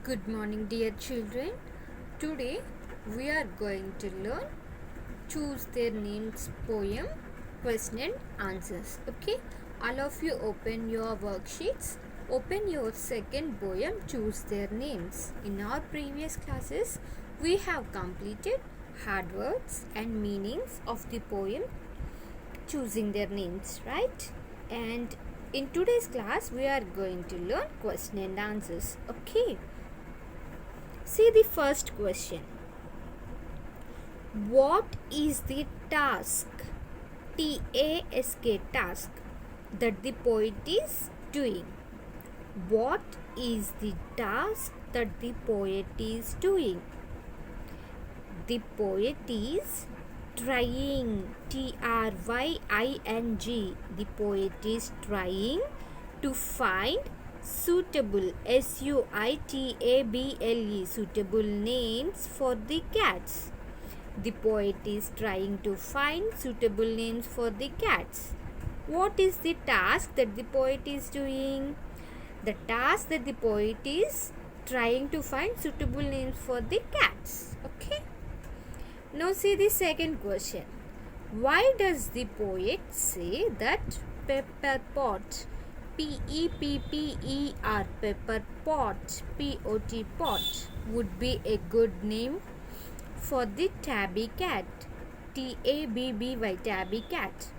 Good morning, dear children. Today we are going to learn Choose Their Names poem, question and answers. Okay, all of you open your worksheets. Open your second poem, Choose Their Names. In our previous classes, we have completed hard words and meanings of the poem Choosing Their Names, right? And in today's class, we are going to learn question and answers. Okay. See the first question. What is the task, T-A-S-K, task, that the poet is doing? What is the task that the poet is doing? The poet is trying, T-R-Y-I-N-G. The poet is trying to find suitable, S-U-I-T-A-B-L-E, suitable names for the cats. The poet is trying to find suitable names for the cats. What is the task that the poet is doing? The task that the poet is trying to find suitable names for the cats. Okay. Now see the second question. Why does the poet say that pepper pot, P-E-P-P-E-R, pepper pot, P-O-T, pot, would be a good name for the tabby cat, T-A-B-B-Y, tabby cat?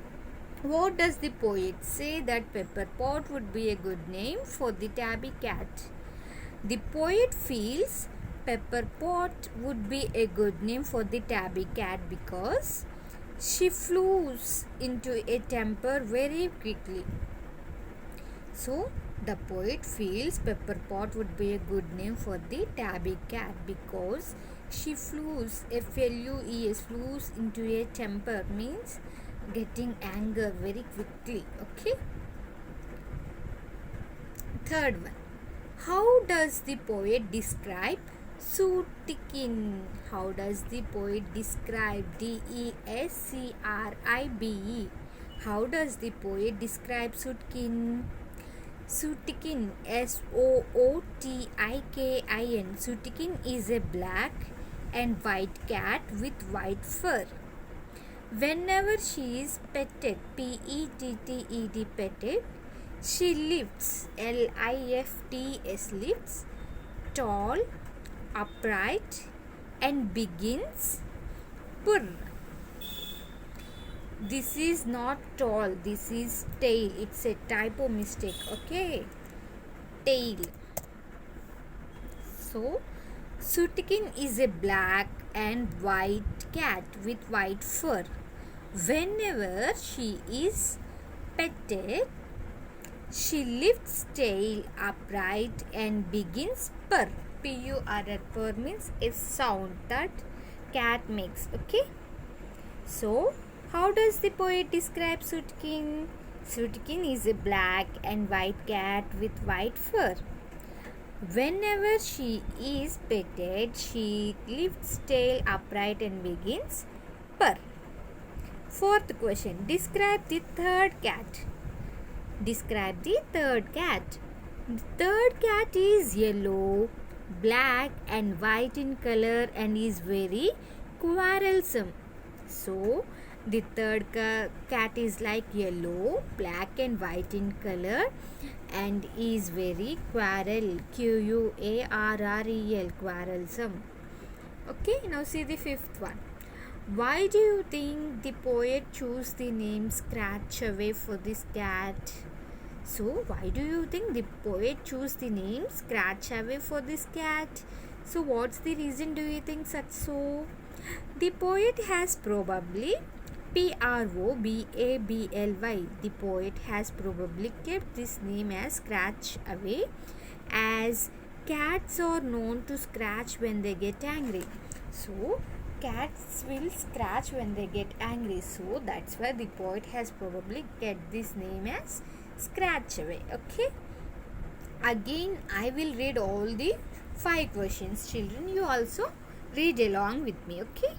What does the poet say that pepper pot would be a good name for the tabby cat? The poet feels pepper pot would be a good name for the tabby cat because she flews into a temper very quickly. So the poet feels pepper pot would be a good name for the tabby cat because she flews, F-L-U-E-S, flews into a temper, means getting anger very quickly. Okay. Third one. How does the poet describe Sootikin? How does the poet describe, D-E-S-C-R-I-B-E? How does the poet describe Sootkin? Sootikin, S-O-O-T-I-K-I-N. Sootikin is a black and white cat with white fur. Whenever she is petted, P-E-T-T-E-D, petted, she lifts, L-I-F-T-S, lifts, tall, upright, and begins purr. This is not tall, this is tail. It's a typo mistake, okay? Tail. So, Sootikin is a black and white cat with white fur. Whenever she is petted, she lifts tail upright and begins purr. P-U-R-R, purr means a sound that cat makes, okay? So, how does the poet describe Sootikin? Sootikin is a black and white cat with white fur. Whenever she is petted, she lifts tail upright and begins purr. Fourth question. Describe the third cat. Describe the third cat. The third cat is yellow, black and white in color and is very quarrelsome. So, the third cat is like yellow, black and white in color and is very Q-U-A-R-R-E-L, quarrelsome. Okay, now see the fifth one. Why do you think the poet chose the name Scratch Away for this cat? So, why do you think the poet chose the name Scratch Away for this cat? So, what's the reason do you think such so? The poet has probably P-R-O-B-A-B-L-Y. The poet has probably kept this name as Scratch Away as cats are known to scratch when they get angry. So, cats will scratch when they get angry. So, that's why the poet has probably kept this name as Scratch Away. Okay. Again, I will read all the 5 questions. Children, you also read along with me. Okay.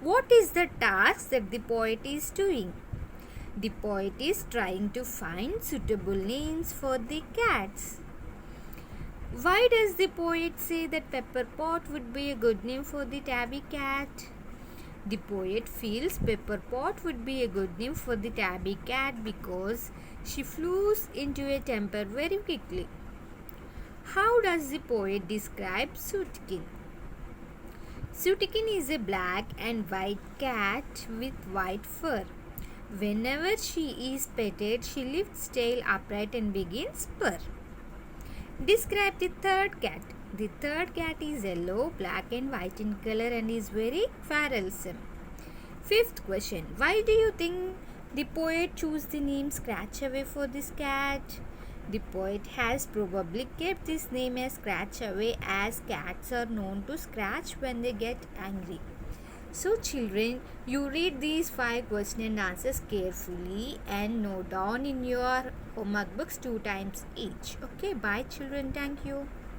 What is the task that the poet is doing? The poet is trying to find suitable names for the cats. Why does the poet say that Pepper Pot would be a good name for the tabby cat? The poet feels Pepper Pot would be a good name for the tabby cat because she flews into a temper very quickly. How does the poet describe Sootykin? Sootykin is a black and white cat with white fur. Whenever she is petted, she lifts tail upright and begins purr. Describe the third cat. The third cat is yellow, black and white in color and is very quarrelsome. Fifth question. Why do you think the poet chose the name Scratchaway for this cat? The poet has probably kept this name as Scratchaway as cats are known to scratch when they get angry. So children, you read these 5 question and answers carefully and note down in your homework books 2 times each. Okay, bye children. Thank you.